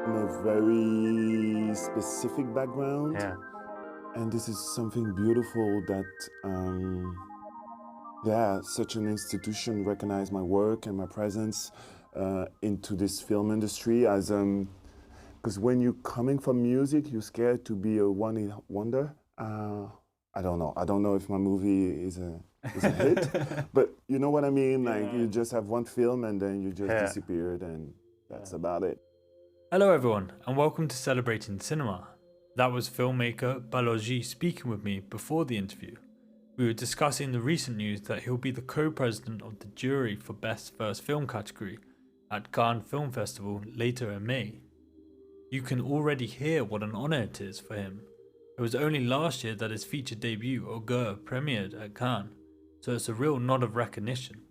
from a very specific background. Yeah. And this is something beautiful that, such an institution recognized my work and my presence into this film industry as because when you're coming from music, you're scared to be a one-hit wonder. I don't know. I don't know if my movie is a hit, but you know what I mean? Like you just have one film and then you just disappeared and that's about it. Hello everyone and welcome to Celebrating Cinema. That was filmmaker Baloji speaking with me before the interview. We were discussing the recent news that he'll be the co-president of the jury for Best First Film category at Cannes Film Festival later in May. You can already hear what an honour it is for him. It was only last year that his feature debut Augure premiered at Cannes, so it's a real nod of recognition.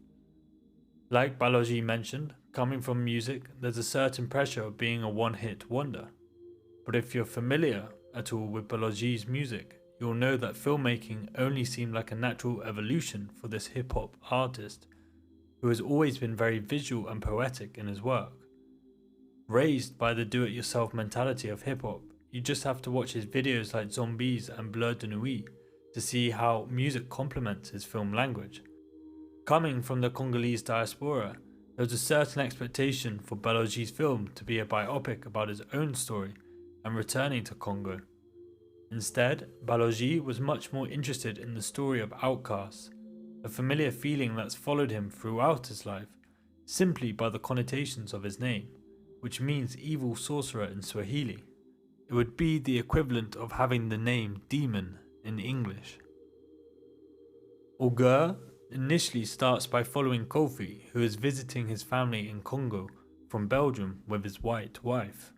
Like Baloji mentioned, coming from music, there's a certain pressure of being a one-hit wonder. But if you're familiar at all with Baloji's music, you'll know that filmmaking only seemed like a natural evolution for this hip-hop artist, who has always been very visual and poetic in his work. Raised by the do-it-yourself mentality of hip-hop, you just have to watch his videos like Zombies and Bleu de Nuit to see how music complements his film language. Coming from the Congolese diaspora, there was a certain expectation for Baloji's film to be a biopic about his own story and returning to Congo. Instead, Baloji was much more interested in the story of outcasts, a familiar feeling that's followed him throughout his life, simply by the connotations of his name, which means evil sorcerer in Swahili. It would be the equivalent of having the name demon in English. Augure initially starts by following Kofi, who is visiting his family in Congo from Belgium with his white wife.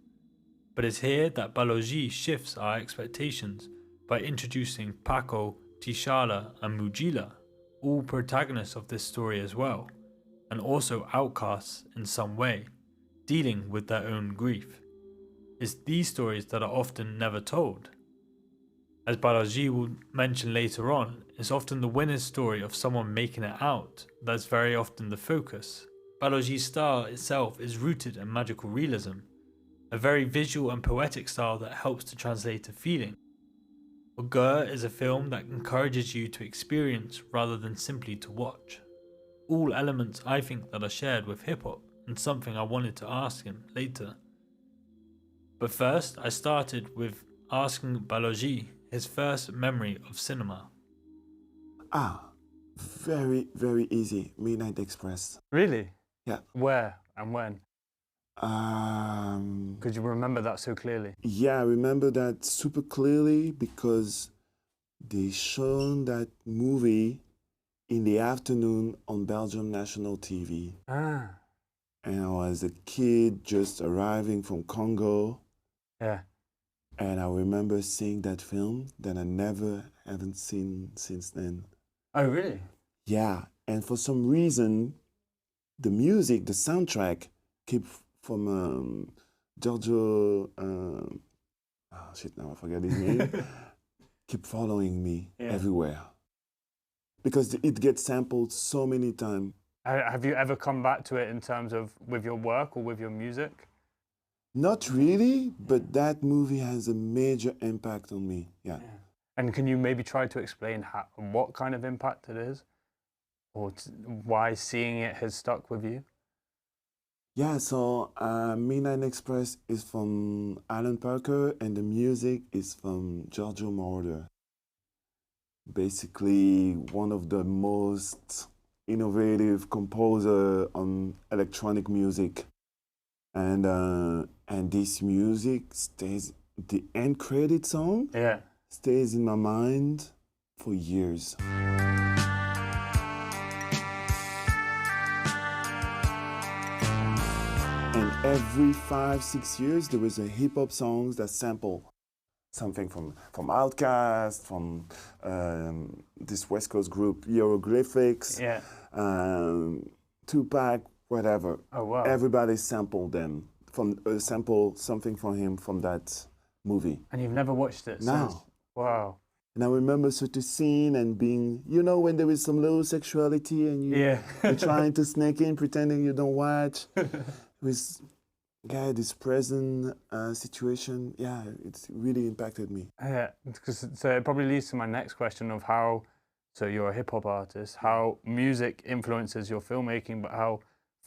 But it's here that Baloji shifts our expectations by introducing Paco, Tishala and Mujila, all protagonists of this story as well, and also outcasts in some way, dealing with their own grief. It's these stories that are often never told. As Baloji will mention later on, it's often the winner's story of someone making it out that's very often the focus. Baloji's style itself is rooted in magical realism, a very visual and poetic style that helps to translate a feeling. Augure is a film that encourages you to experience rather than simply to watch. All elements I think that are shared with hip-hop and something I wanted to ask him later. But first, I started with asking Baloji his first memory of cinema. Very, very easy. Midnight Express. Really? Yeah. Where and when? Could you remember that so clearly? Yeah, I remember that super clearly because they shown that movie in the afternoon on Belgium national TV. And I was a kid just arriving from Congo. Yeah. And I remember seeing that film that I haven't seen since then. Oh, really? Yeah, and for some reason, the music, the soundtrack, keep from Giorgio. Now I forget his name. Keep following me everywhere because it gets sampled so many times. Have you ever come back to it in terms of with your work or with your music? Not really, but that movie has a major impact on me. Yeah. And can you maybe try to explain what kind of impact it is, or why seeing it has stuck with you? Yeah, so Midnight Express is from Alan Parker and the music is from Giorgio Moroder. Basically, one of the most innovative composer on electronic music. And this music stays, the end credit song stays in my mind for years. And every 5-6 years, there was a hip-hop songs that sample something from Outkast, from this West Coast group, Hieroglyphics, Tupac, whatever. Oh, wow. Everybody sampled them, sample something from him from that movie. And you've never watched it No. since? Wow. And I remember such a scene and being, you know, when there is some little sexuality and you're trying to sneak in, pretending you don't watch. It was yeah, this present situation, yeah, it's really impacted me. Yeah, because so it probably leads to my next question of how, so you're a hip hop artist, how music influences your filmmaking, but how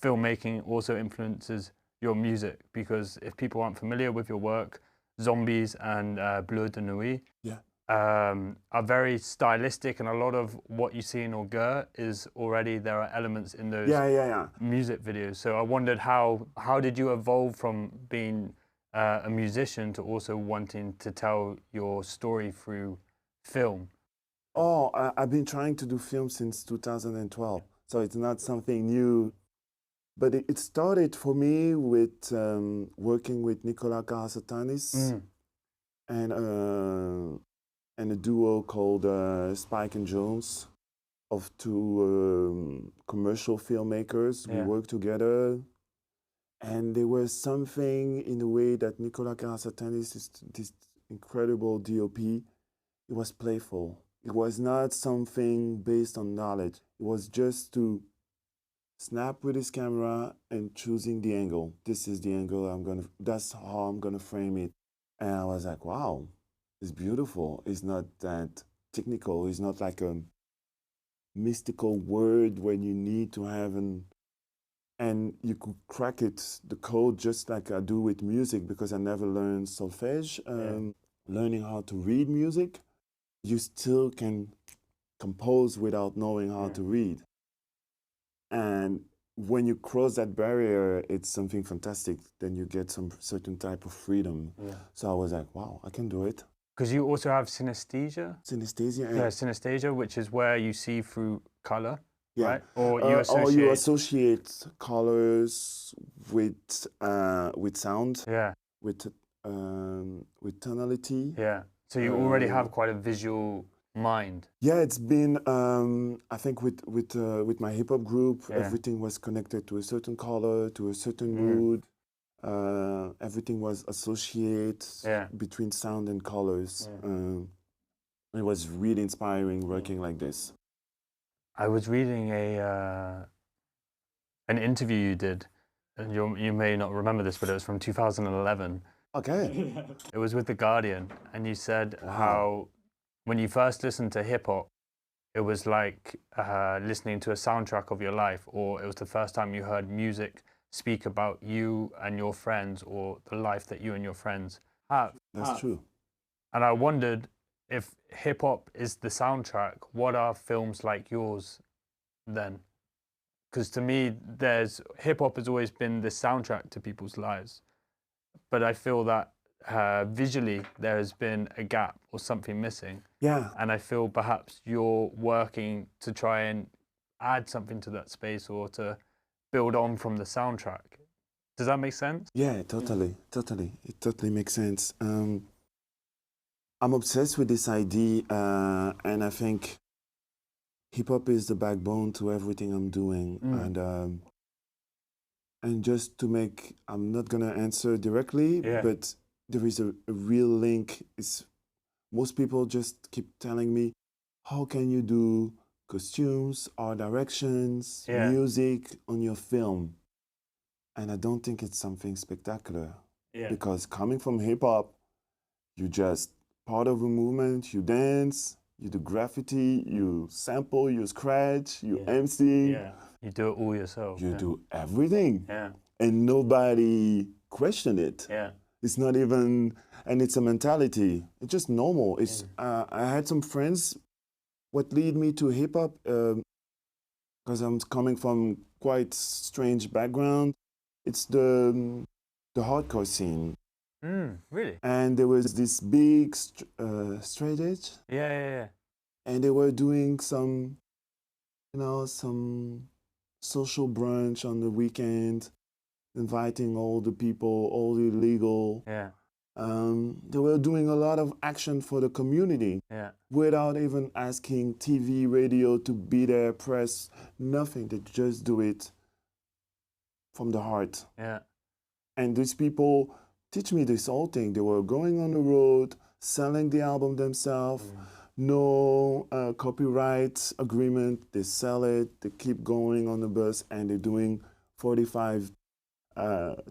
filmmaking also influences your music. Because if people aren't familiar with your work, Zombies and Bleu de Nuit Yeah. are very stylistic, and a lot of what you see in Augure is already, there are elements in those Yeah. music videos. So I wondered how did you evolve from being a musician to also wanting to tell your story through film? Oh, I've been trying to do film since 2012, so it's not something new. But it started for me with working with Nicolas Carasatanis and a duo called Spike and Jones of two commercial filmmakers. We Yeah. worked together, and there was something in the way that Nicolas Carasatanis is this incredible DOP. It was playful. It was not something based on knowledge. It was just to snap with his camera and choosing the angle. This is the angle that's how I'm gonna frame it. And I was like, wow, it's beautiful. It's not that technical. It's not like a mystical word when you need to have and you could crack it, the code, just like I do with music, because I never learned solfège. Learning how to read music, you still can compose without knowing how to read. And when you cross that barrier, it's something fantastic. Then you get some certain type of freedom. Yeah. So I was like, wow, I can do it. Because you also have synesthesia. Synesthesia. Yeah, synesthesia, which is where you see through color, Yeah. right? Or you associate. Or you associate colors with sound, Yeah, with tonality. yeah. So you already have quite a visual mind. Yeah, it's been I think with my hip hop group, Yeah. everything was connected to a certain color, to a certain mood. Everything was associated between sound and colors. It was really inspiring working like this. I was reading an interview you did, and you may not remember this, but it was from 2011. Okay. It was with The Guardian, and you said how when you first listened to hip hop, it was like listening to a soundtrack of your life, or it was the first time you heard music speak about you and your friends, or the life that you and your friends have. That's true. And I wondered, if hip hop is the soundtrack, what are films like yours then? Because to me, hip hop has always been the soundtrack to people's lives, but I feel that visually there has been a gap or something missing. Yeah. And I feel perhaps you're working to try and add something to that space, or to build on from the soundtrack. Does that make sense? Yeah, totally. It totally makes sense. I'm obsessed with this idea, and I think hip hop is the backbone to everything I'm doing. And just to make, I'm not gonna answer directly, but there is a real link. Most people just keep telling me, how can you do costumes, art directions, music on your film? And I don't think it's something spectacular. Because coming from hip hop, you just part of a movement, you dance, you do graffiti, you sample, you scratch, you MC. You do it all yourself. You do everything. Yeah. And nobody question it. Yeah. It's not even, and it's a mentality. It's just normal. It's I had some friends. What lead me to hip hop, because I'm coming from quite strange background. It's the hardcore scene. Really? And there was this big straight edge. Yeah. And they were doing some, some social brunch on the weekend, inviting all the people, all the illegal. Yeah. They were doing a lot of action for the community without even asking TV, radio to be there, press, nothing. They just do it from the heart. Yeah. And these people teach me this whole thing. They were going on the road, selling the album themselves, no copyright agreement. They sell it, they keep going on the bus, and they're doing 45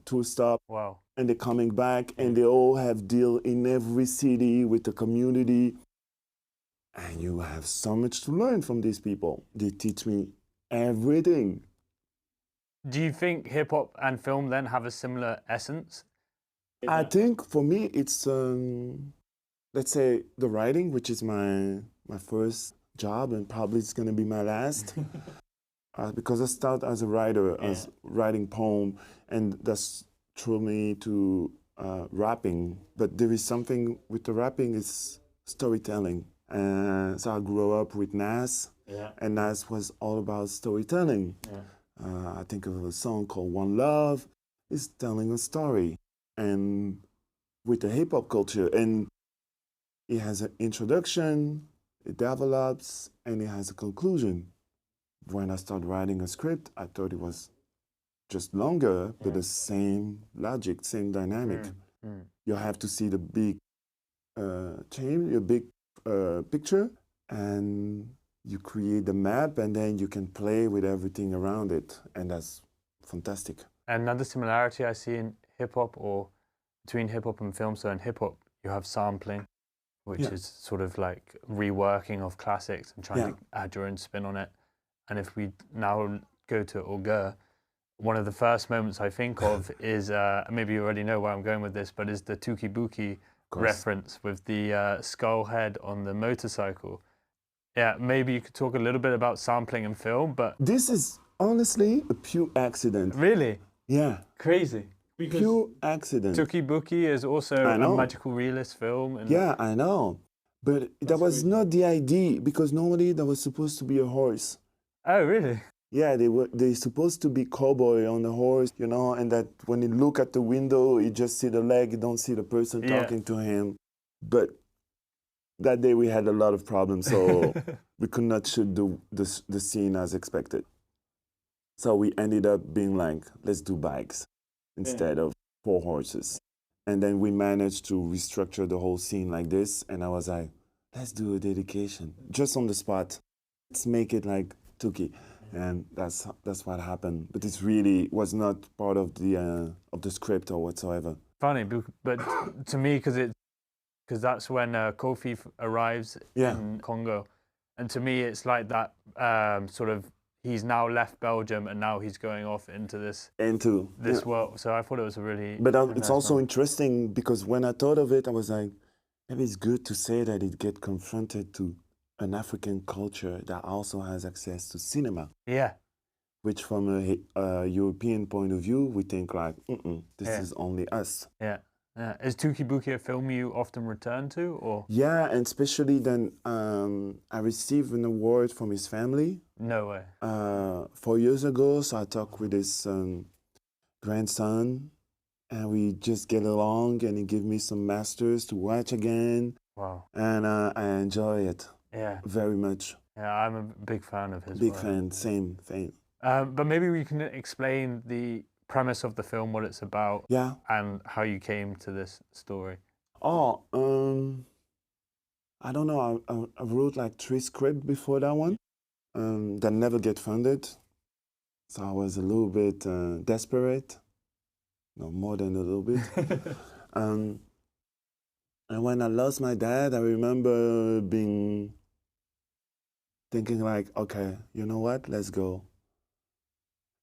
tour stop, Wow. and they're coming back, and they all have deal in every city with the community. And you have so much to learn from these people. They teach me everything. Do you think hip hop and film then have a similar essence? I think for me, it's let's say the writing, which is my first job, and probably it's gonna be my last. Because I started as a writer, as writing poem, and that's drew me to rapping. But there is something with the rapping is storytelling. So I grew up with Nas, and Nas was all about storytelling. I think of a song called One Love. It's telling a story, and with the hip hop culture, and it has an introduction, it develops, and it has a conclusion. When I started writing a script, I thought it was just longer, but the same logic, same dynamic. You have to see the big chain, your big picture, and you create the map, and then you can play with everything around it, and that's fantastic. Another similarity I see in hip hop, or between hip hop and film, so in hip hop you have sampling, which is sort of like reworking of classics and trying to add your own spin on it. And if we now go to Augure, one of the first moments I think of is, maybe you already know where I'm going with this, but is the Tuki Buki reference with the skull head on the motorcycle. Yeah, maybe you could talk a little bit about sampling and film, but... This is honestly a pure accident. Really? Yeah. Crazy. Because pure accident. Tuki Buki is also a magical realist film. And yeah, I know. But that was not the idea, because normally that was supposed to be a horse. Oh, really? Yeah, they supposed to be cowboy on the horse, you know, and that when you look at the window, you just see the leg, you don't see the person talking to him. But that day we had a lot of problems, so we could not shoot the scene as expected. So we ended up being like, let's do bikes instead of 4 horses. And then we managed to restructure the whole scene like this, and I was like, let's do a dedication, just on the spot. Let's make it like Tuki. And that's what happened. But it really was not part of the script or whatsoever. Funny, but to me, because that's when Kofi arrives in Congo, and to me it's like that sort of, he's now left Belgium and now he's going off into this world. So I thought it was a really... But it's also interesting, because when I thought of it, I was like, maybe it's good to say that it get confronted to an African culture that also has access to cinema. Yeah. Which from a European point of view, we think like, this is only us. Yeah. Yeah. Is Tuki Buki a film you often return to, or? Yeah, and especially then I received an award from his family. No way. 4 years ago, so I talked with his grandson, and we just get along, and he gave me some masters to watch again. Wow. And I enjoy it. Yeah. Very much. Yeah, I'm a big fan of his Big work. fan, same thing. But maybe we can explain the premise of the film, what it's about, and how you came to this story. Oh, I don't know. I wrote like 3 scripts before that one that never get funded. So I was a little bit desperate. No, more than a little bit. And when I lost my dad, I remember thinking like, okay, you know what? Let's go.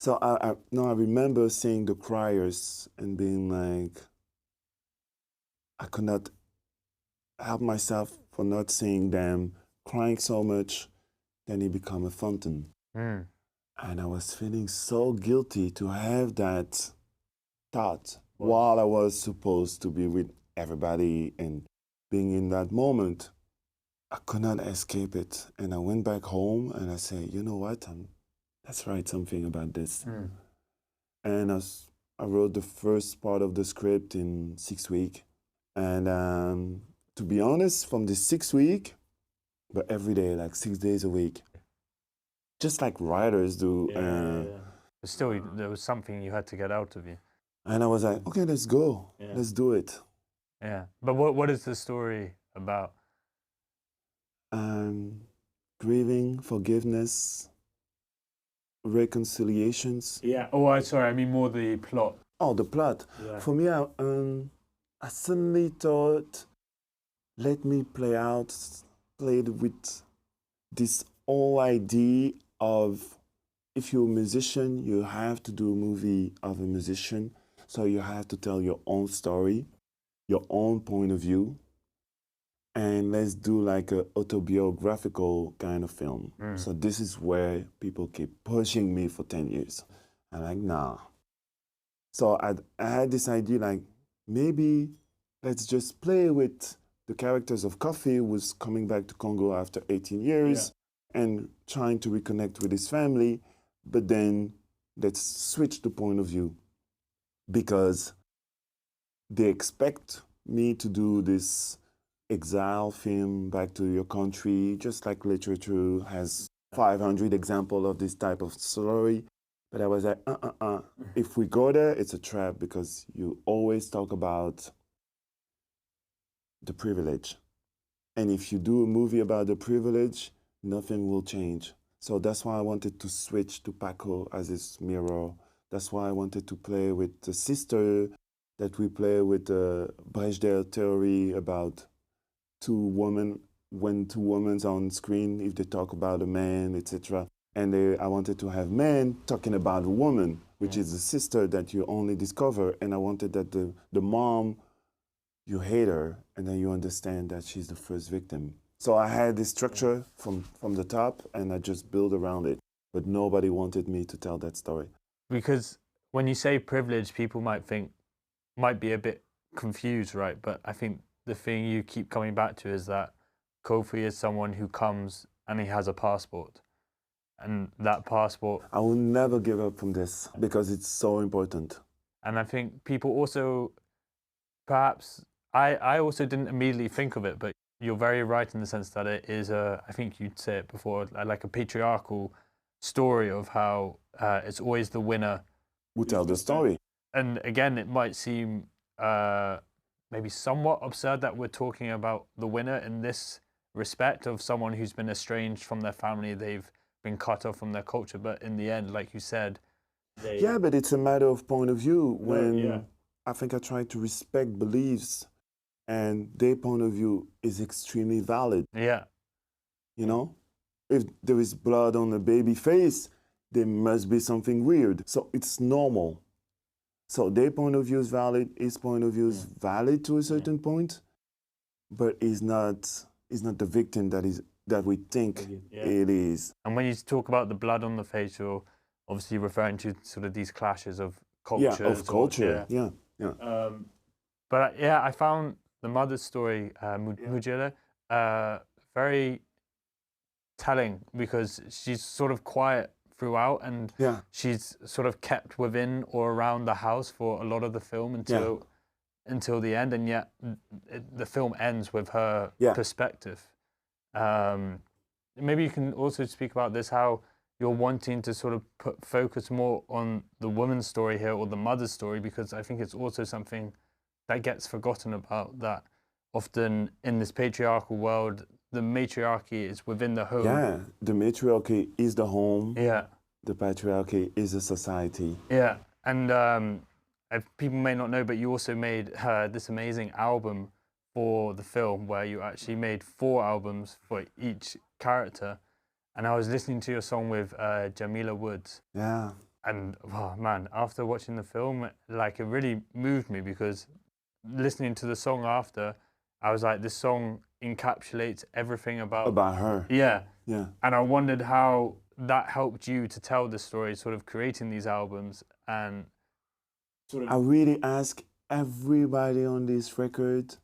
So I remember seeing the criers and being like, I could not help myself for not seeing them crying so much. Then it became a fountain. And I was feeling so guilty to have that thought while I was supposed to be with everybody and being in that moment. I could not escape it. And I went back home and I said, you know what? Let's write something about this. And I wrote the first part of the script in 6 weeks. And to be honest, from the 6 week, but every day, like 6 days a week, just like writers do. But still, there was something you had to get out of you. And I was like, okay, let's go. Let's do it. Yeah. But what is the story about? Grieving, forgiveness, reconciliations. Yeah. Oh, sorry. I mean more the plot. Oh, the plot. Yeah. For me, I suddenly thought, let me played with this whole idea of if you're a musician, you have to do a movie of a musician. So you have to tell your own story, your own point of view, and let's do like a autobiographical kind of film. So this is where people keep pushing me for 10 years. I'm like, nah. So I had this idea like, maybe let's just play with the characters of Kofi, who was coming back to Congo after 18 years and trying to reconnect with his family. But then let's switch the point of view because they expect me to do this exile film back to your country, just like literature has 500 examples of this type of story. But I was like, if we go there, it's a trap because you always talk about the privilege. And if you do a movie about the privilege, nothing will change. So that's why I wanted to switch to Paco as his mirror. That's why I wanted to play with the sister that we play with the Bechdel theory about when two women are on screen, if they talk about a man, etc. And I wanted to have men talking about a woman, which is a sister that you only discover. And I wanted that the mom, you hate her, and then you understand that she's the first victim. So I had this structure from the top, and I just built around it. But nobody wanted me to tell that story. Because when you say privilege, people might be a bit confused, right? But I think the thing you keep coming back to is that Kofi is someone who comes and he has a passport. And that passport... I will never give up from this because it's so important. And I think people also, perhaps, I also didn't immediately think of it, but you're very right in the sense that it is I think you'd say it before, like a patriarchal story of how it's always the winner who tell the story. And again, it might seem maybe somewhat absurd that we're talking about the winner in this respect of someone who's been estranged from their family, they've been cut off from their culture, but in the end, like you said, yeah, but it's a matter of point of view. When I think I try to respect beliefs, and their point of view is extremely valid. Yeah. You know, if there is blood on a baby face, there must be something weird. So it's normal. So their point of view is valid. His point of view is valid to a certain point, but is not the victim that we think it is. And when you talk about the blood on the face, you're obviously referring to sort of these clashes of cultures. Yeah, of culture. Yeah. But yeah, I found the mother's story, Mujile, very telling because she's sort of quiet throughout and she's sort of kept within or around the house for a lot of the film until the end, and yet the film ends with her perspective. Maybe you can also speak about this, how you're wanting to sort of focus more on the woman's story here or the mother's story, because I think it's also something that gets forgotten about, that often in this patriarchal world, the matriarchy is within the home. Yeah, the matriarchy is the home. Yeah. The patriarchy is a society. Yeah, and people may not know, but you also made this amazing album for the film where you actually made 4 albums for each character. And I was listening to your song with Jamila Woods. Yeah. And, oh, man, after watching the film, like, it really moved me because listening to the song after, I was like, this song encapsulates everything about her. Yeah. Yeah. And I wondered how that helped you to tell the story, sort of creating these albums and sort of... I really ask everybody on this record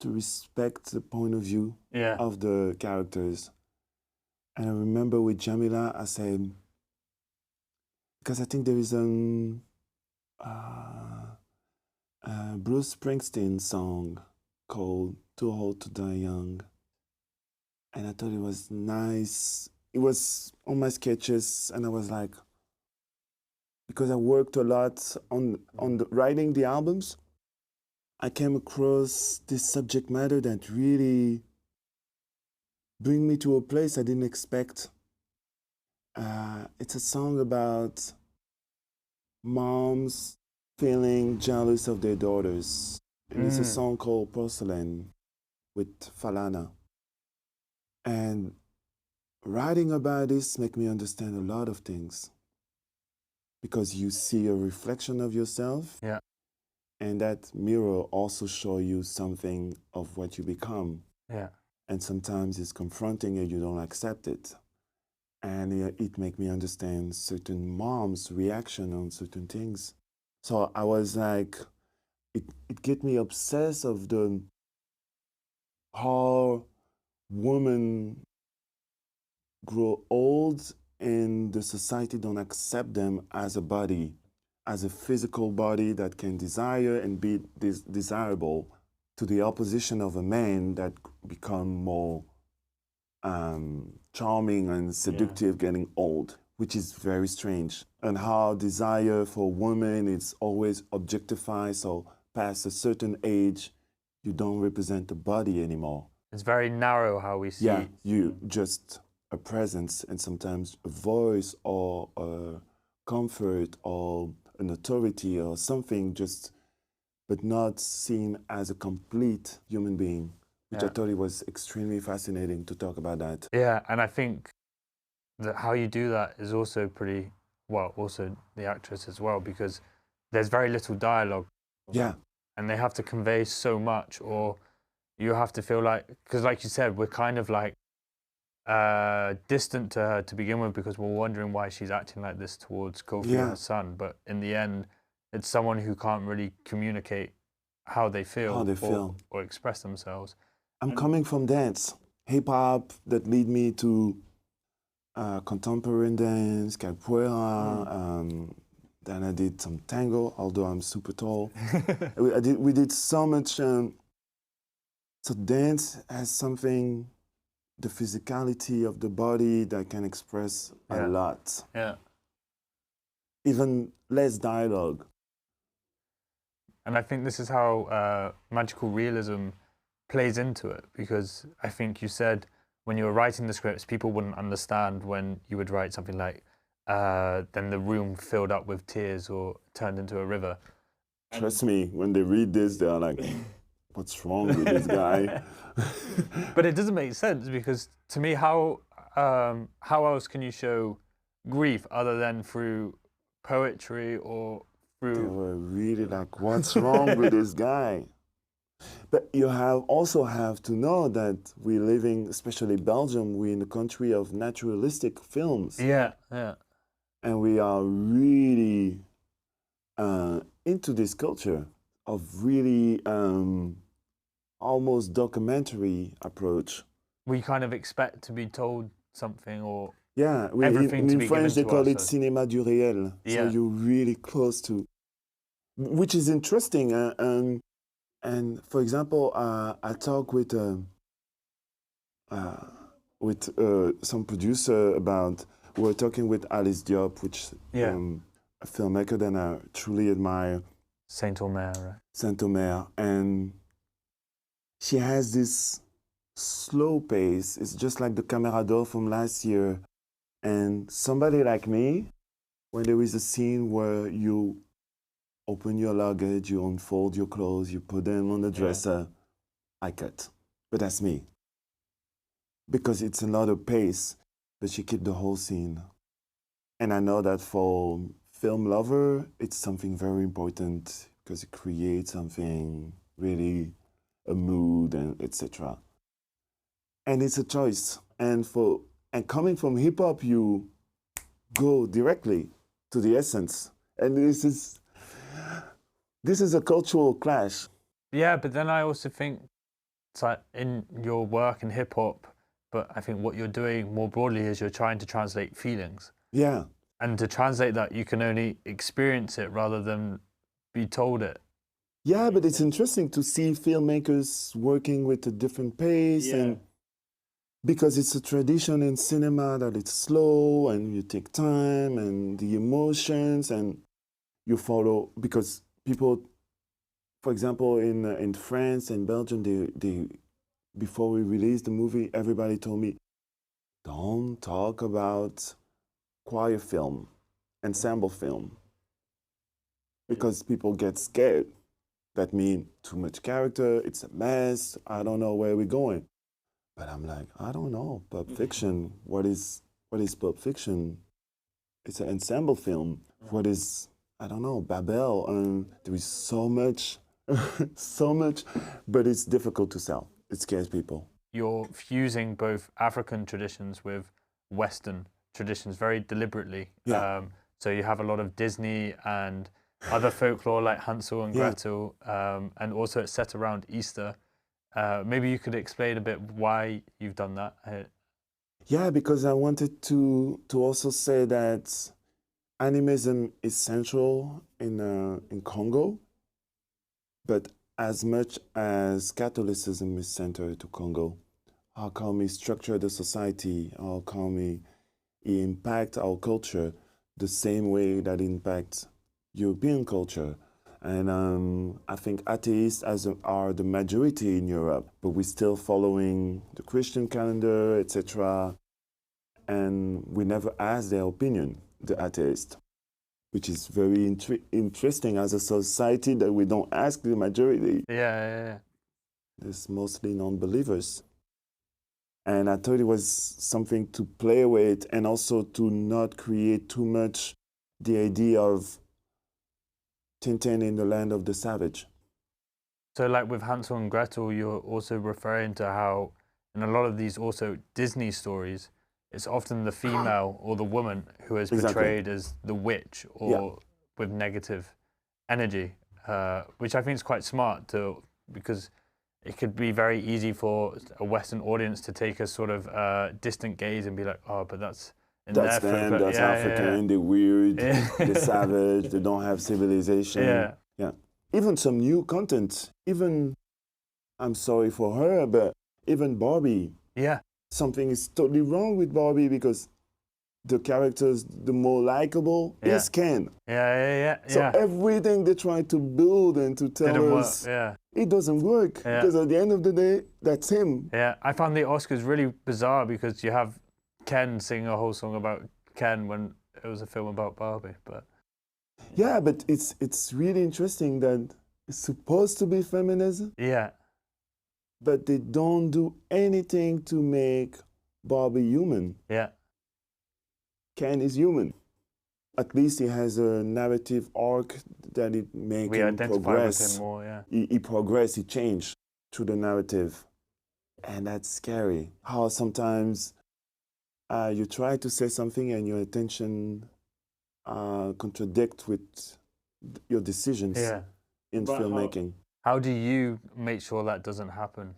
to respect the point of view of the characters. And I remember with Jamila, I said, because I think there is Bruce Springsteen song called Too Old to Die Young. And I thought it was nice. It was on my sketches, and I was like, because I worked a lot on writing the albums, I came across this subject matter that really bring me to a place I didn't expect. It's a song about moms feeling jealous of their daughters. And it's a song called Porcelain with Falana. And writing about this make me understand a lot of things. Because you see a reflection of yourself. Yeah. And that mirror also show you something of what you become. Yeah. And sometimes it's confronting and you don't accept it. And it make me understand certain moms' reaction on certain things. So I was like, it get me obsessed of the how women grow old and the society don't accept them as a body, as a physical body that can desire and be desirable, to the opposition of a man that become more charming and seductive getting old, which is very strange. And how desire for women is always objectified, so past a certain age, you don't represent the body anymore. It's very narrow how we see. Yeah, you just a presence and sometimes a voice or a comfort or an authority or something, just but not seen as a complete human being, which I thought it was extremely fascinating to talk about that. Yeah, and I think that how you do that is also pretty, well, also the actress as well, because there's very little dialogue. Yeah. And they have to convey so much, or you have to feel like, because like you said, we're kind of like distant to her to begin with because we're wondering why she's acting like this towards Kofi, her son. But in the end, it's someone who can't really communicate how they feel, or express themselves. I'm coming from dance, hip hop that lead me to contemporary dance, capoeira. Then I did some tango, although I'm super tall. We did so much. So dance has something, the physicality of the body that can express a lot. Yeah. Even less dialogue. And I think this is how magical realism plays into it, because I think you said when you were writing the scripts, people wouldn't understand when you would write something like, then the room filled up with tears or turned into a river. Trust me, when they read this, they're like, what's wrong with this guy? But it doesn't make sense, because to me, how else can you show grief other than through poetry or through... They were really like, what's wrong with this guy? But you also have to know that we're living, especially Belgium, we're in a country of naturalistic films. Yeah, yeah. And we are really into this culture of really almost documentary approach. We kind of expect to be told something, or everything in French they call it us, cinéma du réel. So you're really close to, which is interesting. And for example, I talk with some producer about. We're talking with Alice Diop, which a filmmaker that I truly admire. Saint-Omer, right? Saint-Omer, and she has this slow pace. It's just like the Camera d'Or from last year. And somebody like me, when there is a scene where you open your luggage, you unfold your clothes, you put them on the dresser, I cut. But that's me. Because it's another pace, but she keep the whole scene. And I know that for film lover, it's something very important because it creates something really, a mood and etc. And it's a choice. And coming from hip hop, you go directly to the essence. And this is a cultural clash. Yeah, but then I also think it's like in your work in hip hop, but I think what you're doing more broadly is you're trying to translate feelings. Yeah. And to translate that, you can only experience it rather than be told it. Yeah, but it's interesting to see filmmakers working with a different pace, and because it's a tradition in cinema that it's slow and you take time and the emotions and you follow, because people, for example, in France and Belgium, they before we released the movie, everybody told me, don't talk about choir film, ensemble film. because people get scared. That means too much character, it's a mess, I don't know where we're going. But I'm like, I don't know, Pulp Fiction, what is Pulp Fiction? It's an ensemble film. What is, I don't know, Babel? There is so much, so much, but it's difficult to sell. It scares people. You're fusing both African traditions with Western traditions very deliberately. Yeah. So you have a lot of Disney and other folklore like Hansel and Yeah. Gretel, and also it's set around Easter. Maybe you could explain a bit why you've done that. Yeah, because I wanted to also say that animism is central in Congo, but as much as Catholicism is centered to Congo, how can we structure the society? How can we impact our culture the same way that impacts European culture? And I think atheists are the majority in Europe, but we're still following the Christian calendar, etc. And we never ask their opinion, the atheists, which is very interesting as a society that we don't ask the majority. Yeah. There's mostly non-believers. And I thought it was something to play with and also to not create too much the idea of Tintin in the land of the savage. So like with Hansel and Gretel, you're also referring to how in a lot of these also Disney stories, it's often the female or the woman who is portrayed as the witch or with negative energy, which I think is quite smart because it could be very easy for a Western audience to take a sort of distant gaze and be like, oh, but that's That's them, that's African, they're weird, they're savage, they don't have civilization. Yeah. Even some new content, even, I'm sorry for her, but even Barbie. Yeah. Something is totally wrong with Barbie because the characters, the more likable is Ken. So everything they try to build and to tell us, it doesn't work. Because at the end of the day, that's him. Yeah, I found the Oscars really bizarre because you have Ken sing a whole song about Ken when it was a film about Barbie. But yeah, but it's really interesting that it's supposed to be feminism. Yeah. But they don't do anything to make Barbie human. Yeah. Ken is human. At least he has a narrative arc that it makes him progress. With him more, yeah. He progress, he changed through the narrative. And that's scary. How sometimes you try to say something and your intention contradict with your decisions in filmmaking. How do you make sure that doesn't happen?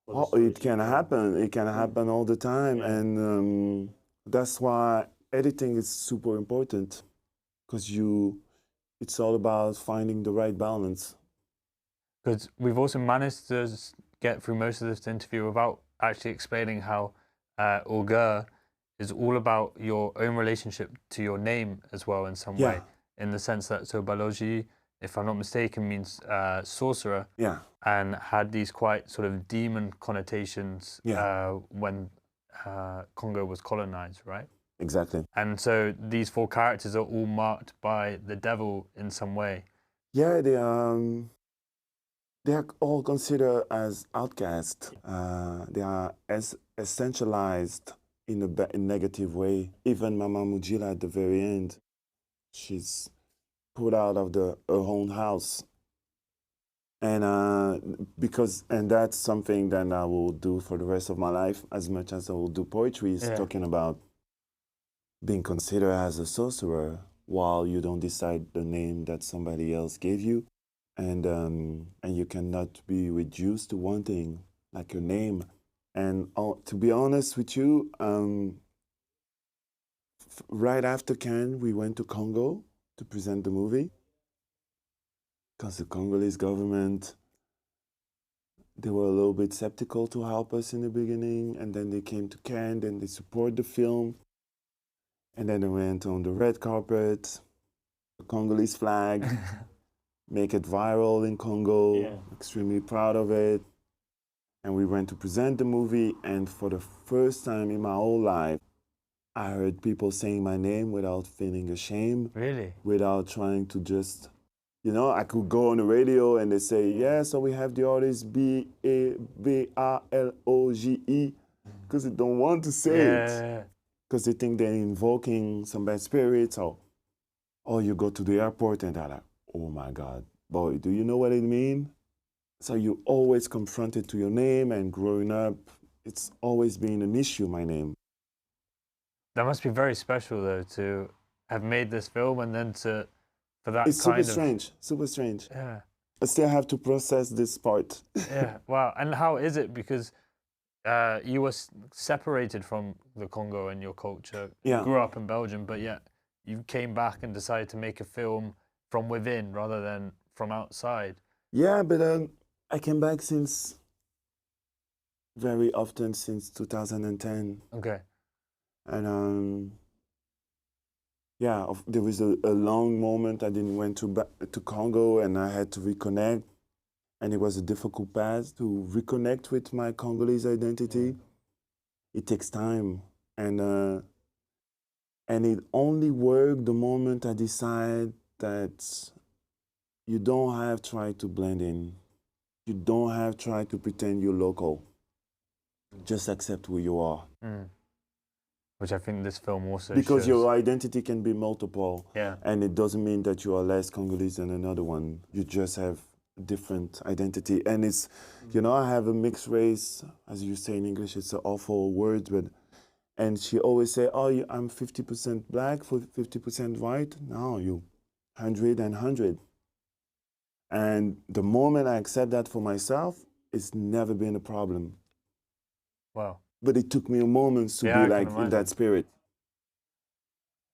Oh, it can happen. It can happen all the time. And that's why editing is super important, because it's all about finding the right balance. Because we've also managed to get through most of this interview without actually explaining how Augure is all about your own relationship to your name as well in some way, in the sense that, so Baloji, if I'm not mistaken, means sorcerer, and had these quite sort of demon connotations when Congo was colonized, right? Exactly. And so these four characters are all marked by the devil in some way. Yeah, they are all considered as outcasts. They are essentialized in a negative way. Even Mama Mujila at the very end, she's put out of her own house. And that's something that I will do for the rest of my life, as much as I will do poetry, is talking about being considered as a sorcerer while you don't decide the name that somebody else gave you. And you cannot be reduced to one thing, like your name. And to be honest with you, right after Cannes, we went to Congo to present the movie, because the Congolese government, they were a little bit skeptical to help us in the beginning, and then they came to Cannes, then they support the film, and then they went on the red carpet, the Congolese flag, make it viral in Congo, extremely proud of it. And we went to present the movie, and for the first time in my whole life, I heard people saying my name without feeling ashamed. Really? Without trying to just You know, I could go on the radio and they say, yeah, so we have the artist Baloge, because they don't want to say it. Because they think they're invoking some bad spirits, or you go to the airport and they're like, oh my God, boy, do you know what it means? So you always confronted to your name, and growing up, it's always been an issue, my name. That must be very special though, to have made this film and then for that It's kind super of... strange, super strange. Yeah. I still have to process this part. Yeah, wow. And how is it? Because you were separated from the Congo and your culture. Yeah. You grew up in Belgium, but yet you came back and decided to make a film from within rather than from outside. Yeah, but I came back very often since 2010. Okay. And yeah, there was a long moment I didn't went to Congo, and I had to reconnect. And it was a difficult path to reconnect with my Congolese identity. It takes time. And it only worked the moment I decide that you don't have to try to blend in. You don't have to try to pretend you're local. Just accept who you are. Which I think this film also Because shows. your identity can be multiple. Yeah. And it doesn't mean that you are less Congolese than another one. You just have a different identity. And it's, you know, I have a mixed race. As you say in English, it's an awful word, but... And she always say, oh, I'm 50% black, 50% white. No, you 100 and 100. And the moment I accept that for myself, it's never been a problem. Wow. But it took me a moment to be like in that spirit.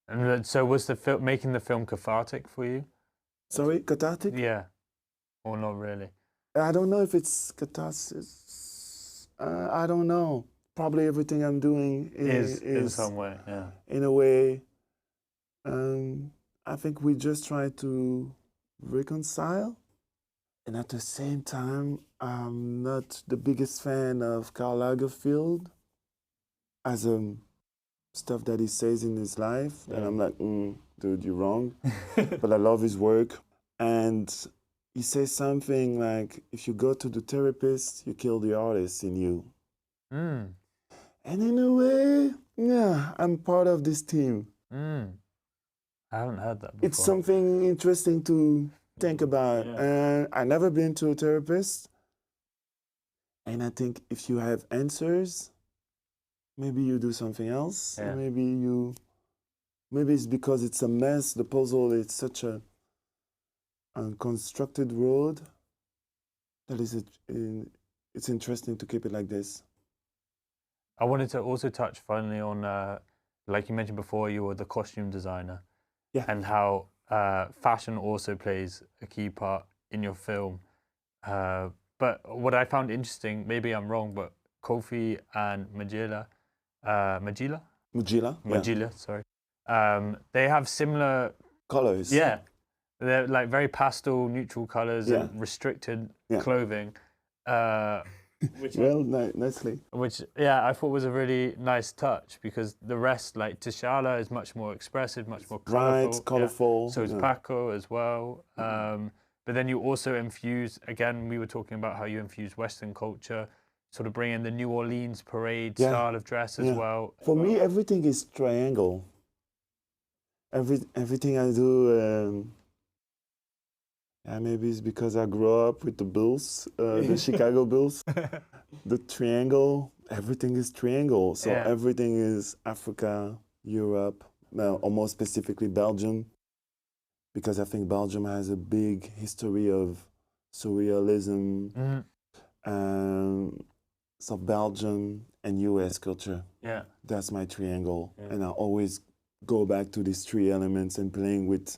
And so was making the film cathartic for you? Sorry, cathartic? Yeah. Or not really? I don't know if it's catharsis. I don't know. Probably everything I'm doing is in some way, yeah. In a way, I think we just try to reconcile. And at the same time, I'm not the biggest fan of Karl Lagerfeld as stuff that he says in his life. And I'm like, dude, you're wrong. But I love his work. And he says something like, if you go to the therapist, you kill the artist in you. And in a way, yeah, I'm part of this team. I haven't heard that before. It's something interesting to think about. Yeah. I've never been to a therapist. And I think if you have answers, maybe you do something else. Yeah. Maybe it's because it's a mess. The puzzle, it's such a constructed road that it's interesting to keep it like this. I wanted to also touch finally on, like you mentioned before, you were the costume designer. Yeah. And how fashion also plays a key part in your film. But what I found interesting, maybe I'm wrong, but Kofi and Magilla, sorry. They have similar colors. Yeah. They're like very pastel, neutral colors and restricted clothing. Nicely. Which, I thought was a really nice touch, because the rest, like T'Challa, is much more expressive, much more colorful. Bright, colorful. So is Paco as well. But then you also infuse, again, we were talking about how you infuse Western culture, sort of bring in the New Orleans parade style of dress as well. For me, everything is triangle. Everything I do, maybe it's because I grew up with the Bulls, the Chicago Bulls. The triangle, everything is triangle. So everything is Africa, Europe, or more specifically Belgium. Because I think Belgium has a big history of surrealism, so Belgium and US culture. Yeah. That's my triangle. Yeah. And I always go back to these three elements and playing with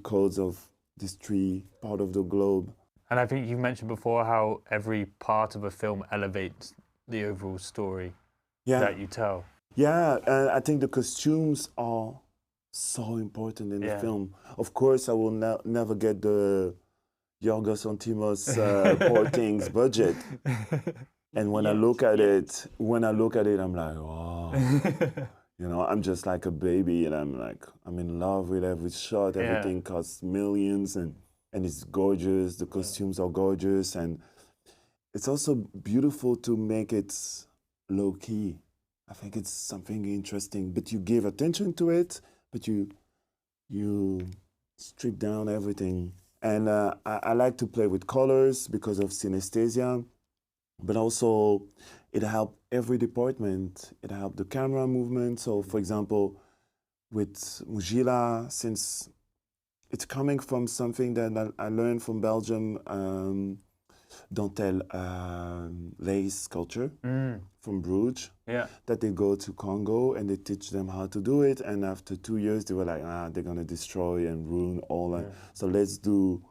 codes of these three part of the globe. And I think you mentioned before how every part of a film elevates the overall story that you tell. Yeah, and I think the costumes are so important in the film. Of course, I will never get the Yorgos Lanthimos Poor Things budget. And when I look at it, I'm like, wow. You know, I'm just like a baby, and I'm in love with every shot. Everything costs millions, and and it's gorgeous. The costumes are gorgeous, and it's also beautiful to make it low key. I think it's something interesting, but you give attention to it, but you strip down everything. And I like to play with colors because of synesthesia, but also it helped every department. It helped the camera movement. So, for example, with Mujila, since it's coming from something that I learned from Belgium, dentelle, lace culture from Bruges, that they go to Congo and they teach them how to do it. And after 2 years, they were like, they're going to destroy and ruin all that. So let's do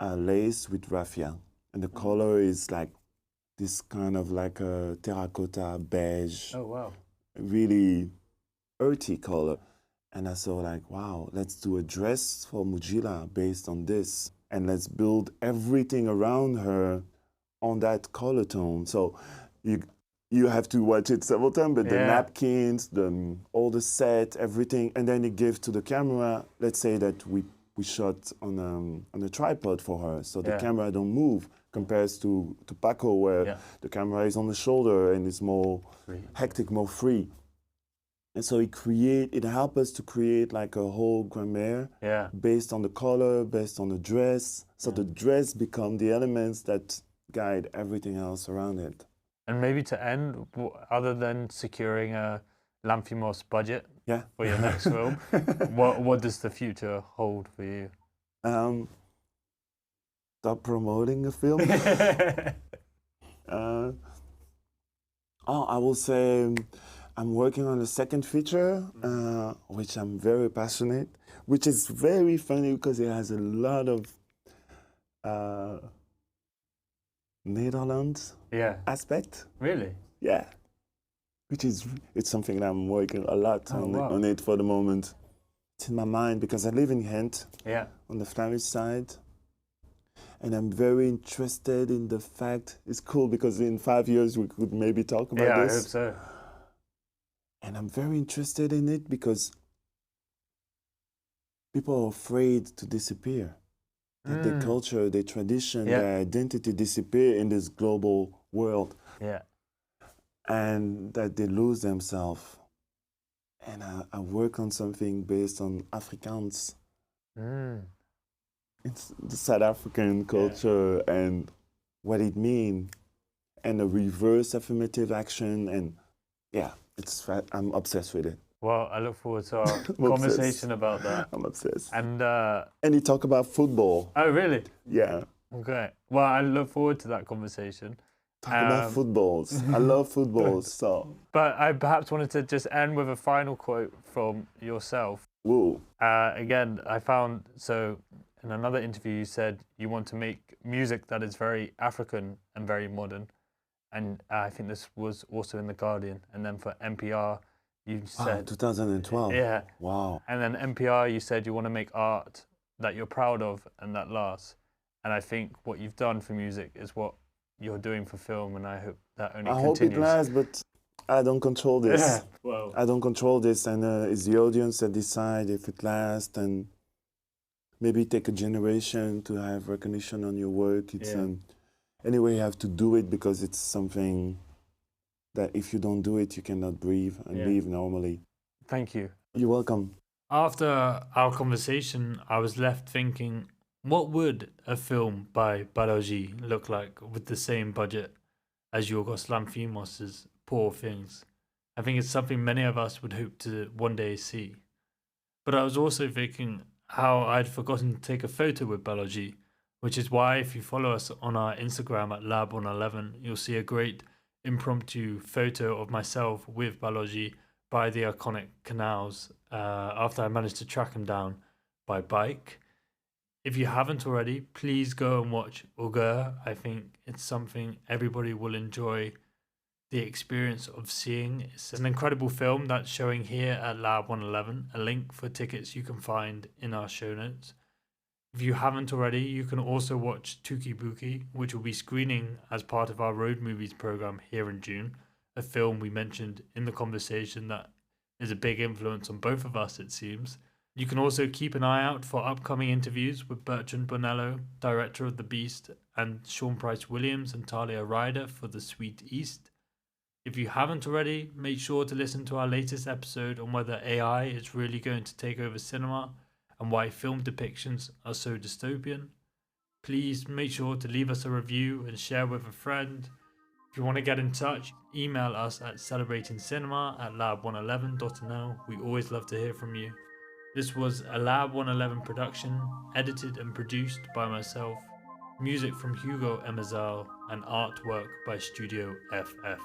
lace with raffia. And the color is like this kind of like a terracotta beige. Oh, wow. Really earthy color. And I saw like, wow, let's do a dress for Mujila based on this. And let's build everything around her on that color tone. So you have to watch it several times, but the napkins, all the set, everything, and then it gives to the camera. Let's say that we shot on a tripod for her, so the camera don't move, compared to Paco, where the camera is on the shoulder and it's more hectic, more free. And so it helped us to create like a whole grammaire based on the color, based on the dress. So the dress become the elements that guide everything else around it. And maybe to end, other than securing a Lanthimos budget for your next film, what does the future hold for you? Stop promoting a film. I will say I'm working on a second feature, which I'm very passionate, which is very funny because it has a lot of Netherlands aspect. Really? Yeah. It's something that I'm working a lot on it for the moment. It's in my mind because I live in Ghent, on the Flemish side. And I'm very interested in the fact, it's cool because in 5 years we could maybe talk about this. I hope so. And I'm very interested in it because people are afraid to disappear. That their culture, their tradition, their identity disappear in this global world. Yeah. And that they lose themselves. And I work on something based on Afrikaans. It's the South African culture and what it means. And the reverse affirmative action. And I'm obsessed with it. Well, I look forward to our conversation about that. I'm obsessed. And you talk about football. Oh, really? Yeah. Okay. Well, I look forward to that conversation. Talk about footballs. I love footballs. But I perhaps wanted to just end with a final quote from yourself. Woo. Again, I found, so in another interview you said you want to make music that is very African and very modern. And I think this was also in The Guardian. And then for NPR, you said... 2012. Yeah. Wow. And then NPR, you said you want to make art that you're proud of and that lasts. And I think what you've done for music is what you're doing for film, and I hope that only continues. I hope it lasts, but I don't control this. Yeah. Well, I don't control this, and it's the audience that decide if it lasts, and maybe take a generation to have recognition on your work. Anyway, you have to do it because it's something that if you don't do it, you cannot breathe and live normally. Thank you. You're welcome. After our conversation, I was left thinking, what would a film by Baloji look like with the same budget as Yorgos Lanthimos' Poor Things? I think it's something many of us would hope to one day see. But I was also thinking how I'd forgotten to take a photo with Baloji, which is why if you follow us on our Instagram at Lab111, you'll see a great impromptu photo of myself with Baloji by the iconic canals after I managed to track him down by bike. If you haven't already, please go and watch Augure. I think it's something everybody will enjoy the experience of seeing. It's an incredible film that's showing here at Lab 111. A link for tickets you can find in our show notes. If you haven't already, you can also watch Tuki Buki, which will be screening as part of our Road Movies program here in June, a film we mentioned in the conversation that is a big influence on both of us, it seems. You can also keep an eye out for upcoming interviews with Bertrand Bonello, director of The Beast, and Sean Price Williams and Talia Ryder for The Sweet East. If you haven't already, make sure to listen to our latest episode on whether AI is really going to take over cinema and why film depictions are so dystopian. Please make sure to leave us a review and share with a friend. If you want to get in touch, email us at celebratingcinema@lab111.nl. We always love to hear from you. This was a Lab 111 production, edited and produced by myself. Music from Hugo Emezal and artwork by Studio FFF.